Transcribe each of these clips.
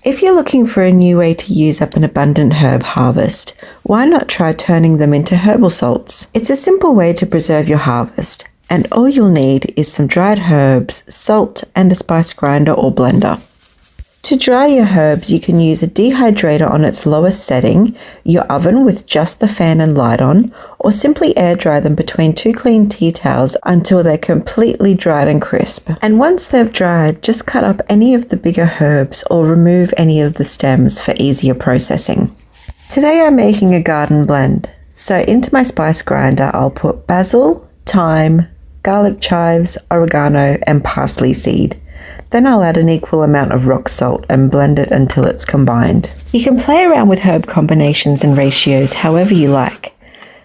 If you're looking for a new way to use up an abundant herb harvest, why not try turning them into herbal salts? It's a simple way to preserve your harvest, and all you'll need is some dried herbs, salt, and a spice grinder or blender. To dry your herbs, you can use a dehydrator on its lowest setting, your oven with just the fan and light on, or simply air dry them between 2 clean tea towels until they're completely dried and crisp. And once they've dried, just cut up any of the bigger herbs or remove any of the stems for easier processing. Today I'm making a garden blend, so into my spice grinder I'll put basil, thyme, garlic chives, oregano, and parsley seed. Then I'll add an equal amount of rock salt and blend it until it's combined. You can play around with herb combinations and ratios however you like.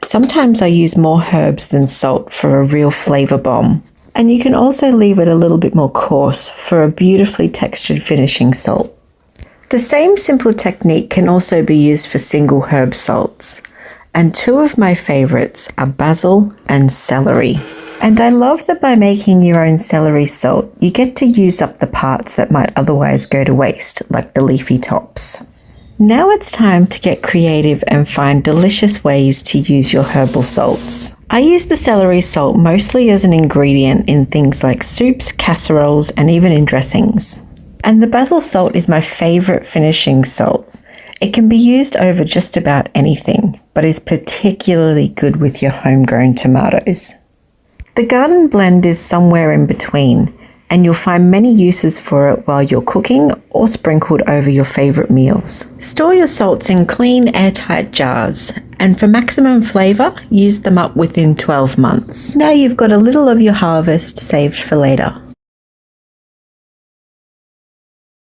Sometimes I use more herbs than salt for a real flavour bomb. And you can also leave it a little bit more coarse for a beautifully textured finishing salt. The same simple technique can also be used for single herb salts. And 2 of my favourites are basil and celery. And I love that by making your own celery salt, you get to use up the parts that might otherwise go to waste, like the leafy tops. Now it's time to get creative and find delicious ways to use your herbal salts. I use the celery salt mostly as an ingredient in things like soups, casseroles, and even in dressings. And the basil salt is my favourite finishing salt. It can be used over just about anything, but is particularly good with your homegrown tomatoes. The garden blend is somewhere in between, and you'll find many uses for it while you're cooking or sprinkled over your favourite meals. Store your salts in clean, airtight jars, and for maximum flavour, use them up within 12 months. Now you've got a little of your harvest saved for later.